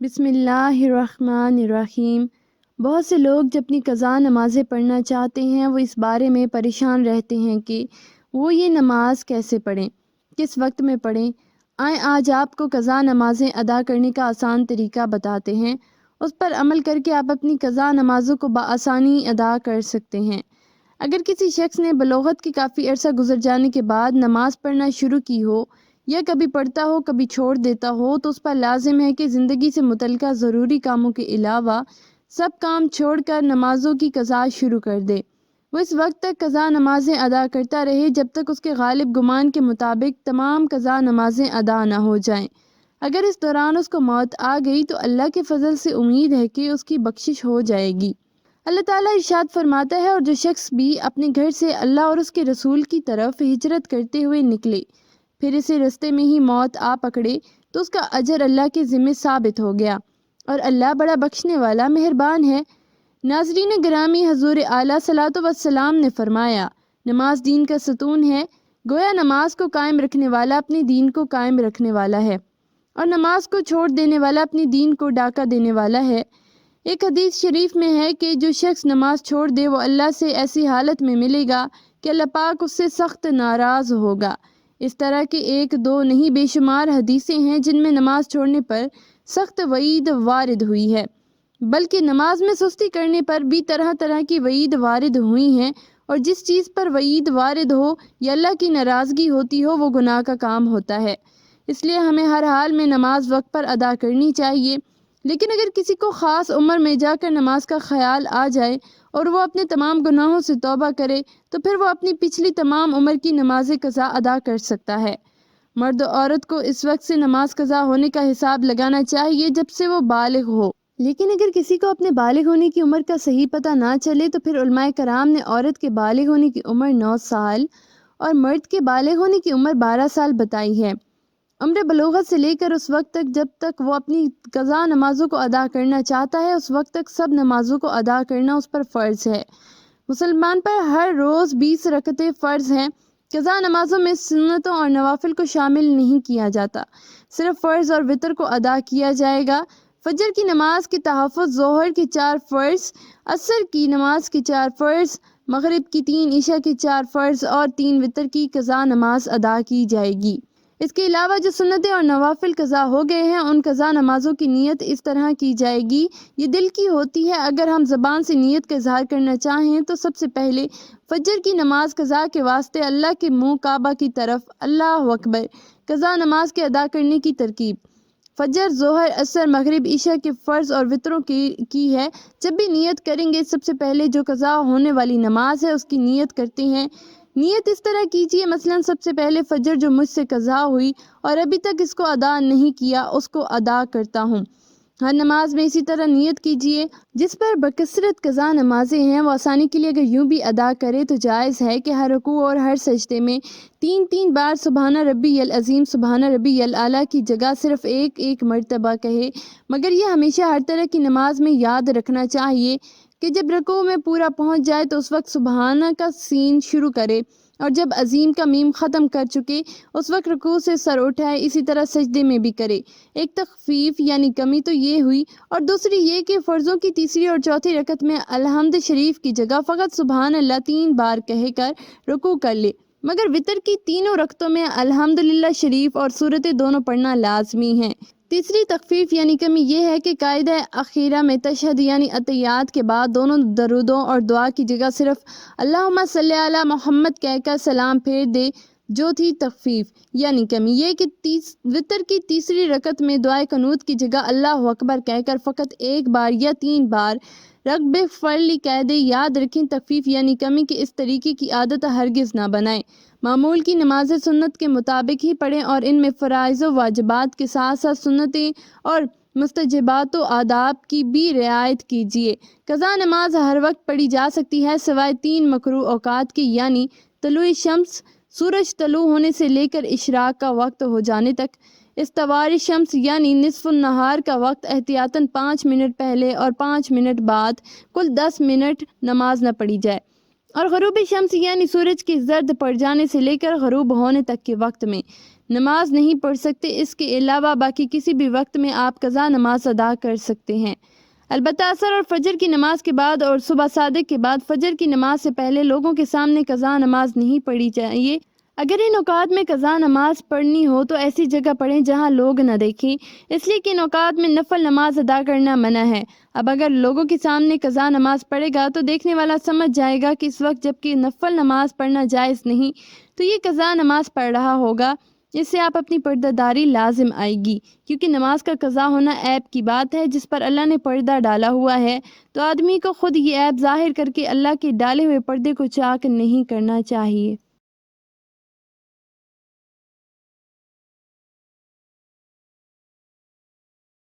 بسم اللہ الرحمن الرحیم۔ بہت سے لوگ جب اپنی قضا نمازیں پڑھنا چاہتے ہیں وہ اس بارے میں پریشان رہتے ہیں کہ وہ یہ نماز کیسے پڑھیں، کس وقت میں پڑھیں۔ آئیں آج آپ کو قضا نمازیں ادا کرنے کا آسان طریقہ بتاتے ہیں، اس پر عمل کر کے آپ اپنی قضا نمازوں کو بآسانی ادا کر سکتے ہیں۔ اگر کسی شخص نے بلوغت کے کافی عرصہ گزر جانے کے بعد نماز پڑھنا شروع کی ہو یا کبھی پڑھتا ہو کبھی چھوڑ دیتا ہو تو اس پر لازم ہے کہ زندگی سے متعلقہ ضروری کاموں کے علاوہ سب کام چھوڑ کر نمازوں کی قضا شروع کر دے۔ وہ اس وقت تک قضا نمازیں ادا کرتا رہے جب تک اس کے غالب گمان کے مطابق تمام قضا نمازیں ادا نہ ہو جائیں۔ اگر اس دوران اس کو موت آ گئی تو اللہ کے فضل سے امید ہے کہ اس کی بخشش ہو جائے گی۔ اللہ تعالیٰ ارشاد فرماتا ہے، اور جو شخص بھی اپنے گھر سے اللہ اور اس کے رسول کی طرف ہجرت کرتے ہوئے نکلے پھر اسے رستے میں ہی موت آ پکڑے تو اس کا اجر اللہ کے ذمہ ثابت ہو گیا، اور اللہ بڑا بخشنے والا مہربان ہے۔ ناظرین گرامی، حضور اعلیٰ صلاۃ وسلام نے فرمایا، نماز دین کا ستون ہے، گویا نماز کو قائم رکھنے والا اپنے دین کو قائم رکھنے والا ہے، اور نماز کو چھوڑ دینے والا اپنے دین کو ڈاکہ دینے والا ہے۔ ایک حدیث شریف میں ہے کہ جو شخص نماز چھوڑ دے وہ اللہ سے ایسی حالت میں ملے گا کہ اللہ پاک اس سے سخت ناراض ہوگا۔ اس طرح کے ایک دو نہیں بے شمار حدیثیں ہیں جن میں نماز چھوڑنے پر سخت وعید وارد ہوئی ہے، بلکہ نماز میں سستی کرنے پر بھی طرح طرح کی وعید وارد ہوئی ہیں، اور جس چیز پر وعید وارد ہو یا اللہ کی ناراضگی ہوتی ہو وہ گناہ کا کام ہوتا ہے۔ اس لیے ہمیں ہر حال میں نماز وقت پر ادا کرنی چاہیے، لیکن اگر کسی کو خاص عمر میں جا کر نماز کا خیال آ جائے اور وہ اپنے تمام گناہوں سے توبہ کرے تو پھر وہ اپنی پچھلی تمام عمر کی نماز قضا ادا کر سکتا ہے۔ مرد و عورت کو اس وقت سے نماز قضا ہونے کا حساب لگانا چاہیے جب سے وہ بالغ ہو، لیکن اگر کسی کو اپنے بالغ ہونے کی عمر کا صحیح پتہ نہ چلے تو پھر علماء کرام نے عورت کے بالغ ہونے کی عمر 9 سال اور مرد کے بالغ ہونے کی عمر 12 سال بتائی ہے۔ عمر بلوغت سے لے کر اس وقت تک جب تک وہ اپنی قضا نمازوں کو ادا کرنا چاہتا ہے اس وقت تک سب نمازوں کو ادا کرنا اس پر فرض ہے۔ مسلمان پر ہر روز 20 رکعتیں فرض ہیں۔ قضا نمازوں میں سنتوں اور نوافل کو شامل نہیں کیا جاتا، صرف فرض اور وتر کو ادا کیا جائے گا۔ فجر کی نماز کے تحفظ، ظہر کی 4 فرض، عصر کی نماز کی 4 فرض، مغرب کی 3، عشاء کی 4 فرض اور 3 وتر کی قضا نماز ادا کی جائے گی۔ اس کے علاوہ جو سنتیں اور نوافل قضا ہو گئے ہیں ان قضا نمازوں کی نیت اس طرح کی جائے گی، یہ دل کی ہوتی ہے۔ اگر ہم زبان سے نیت کا اظہار کرنا چاہیں تو سب سے پہلے فجر کی نماز قضا کے واسطے اللہ کے منہ کعبہ کی طرف اللہ اکبر قضا نماز کے ادا کرنے کی ترکیب فجر، ظہر، عصر، مغرب، عشاء کے فرض اور وتروں کی ہے۔ جب بھی نیت کریں گے سب سے پہلے جو قضا ہونے والی نماز ہے اس کی نیت کرتے ہیں۔ نیت اس طرح کیجیے، مثلا سب سے پہلے فجر جو مجھ سے قضا ہوئی اور ابھی تک اس کو ادا نہیں کیا اس کو ادا کرتا ہوں۔ ہر نماز میں اسی طرح نیت کیجیے۔ جس پر بکثرت قضا نمازیں ہیں وہ آسانی کے لیے اگر یوں بھی ادا کرے تو جائز ہے کہ ہر رکوع اور ہر سجدے میں 3 بار سبحان ربی العظیم سبحان ربی الاعلیٰ کی جگہ صرف ایک مرتبہ کہے، مگر یہ ہمیشہ ہر طرح کی نماز میں یاد رکھنا چاہیے کہ جب رکوع میں پورا پہنچ جائے تو اس وقت سبحانہ کا سین شروع کرے، اور جب عظیم کا میم ختم کر چکے اس وقت رکوع سے سر اٹھائے۔ اسی طرح سجدے میں بھی کرے۔ ایک تخفیف یعنی کمی تو یہ ہوئی، اور دوسری یہ کہ فرضوں کی تیسری اور چوتھی رکعت میں الحمد شریف کی جگہ فقط سبحان اللہ 3 بار کہہ کر رکوع کر لے، مگر وتر کی تینوں رکعتوں میں الحمدللہ شریف اور سورتیں دونوں پڑھنا لازمی ہے۔ تیسری تخفیف یعنی کمی یہ ہے کہ قاعدہ اخیرہ میں تشہد یعنی اتحیات کے بعد دونوں درودوں اور دعا کی جگہ صرف اللہم صلی علی محمد کہہ کر سلام پھیر دے۔ جو تھی تخفیف یعنی کمی یہ کہ وتر کی تیسری رکعت میں دعائے قنوت کی جگہ اللہ اکبر کہہ کر فقط 1 بار یا 3 بار رب اغفر لی کہہ دے۔ یاد رکھیں تخفیف یعنی کمی کہ اس طریقے کی عادت ہرگز نہ بنائیں۔ معمول کی نمازیں سنت کے مطابق ہی پڑھیں اور ان میں فرائض و واجبات کے ساتھ ساتھ سنتیں اور مستحبات و آداب کی بھی رعایت کیجیے۔ قضا نماز ہر وقت پڑھی جا سکتی ہے سوائے 3 مکروہ اوقات کی، یعنی طلوع شمس، سورج طلوع ہونے سے لے کر اشراق کا وقت ہو جانے تک، استوار شمس یعنی نصف النہار کا وقت احتیاطاً 5 منٹ پہلے اور 5 منٹ بعد کل 10 منٹ نماز نہ پڑھی جائے، اور غروب شمس یعنی سورج کی زرد پڑ جانے سے لے کر غروب ہونے تک کے وقت میں نماز نہیں پڑھ سکتے، اس کے علاوہ باقی کسی بھی وقت میں آپ قضا نماز ادا کر سکتے ہیں۔ البتہ عصر اور فجر کی نماز کے بعد اور صبح صادق کے بعد فجر کی نماز سے پہلے لوگوں کے سامنے قضا نماز نہیں پڑھی چاہیے۔ اگر ان اوقات میں قضا نماز پڑھنی ہو تو ایسی جگہ پڑھیں جہاں لوگ نہ دیکھیں، اس لیے کہ ان اوقات میں نفل نماز ادا کرنا منع ہے۔ اب اگر لوگوں کے سامنے قضا نماز پڑھے گا تو دیکھنے والا سمجھ جائے گا کہ اس وقت جبکہ نفل نماز پڑھنا جائز نہیں تو یہ قضا نماز پڑھ رہا ہوگا۔ اس سے آپ اپنی پردہ داری لازم آئے گی، کیونکہ نماز کا قضا ہونا عیب کی بات ہے جس پر اللہ نے پردہ ڈالا ہوا ہے، تو آدمی کو خود یہ عیب ظاہر کر کے اللہ کے ڈالے ہوئے پردے کو چاک نہیں کرنا چاہیے۔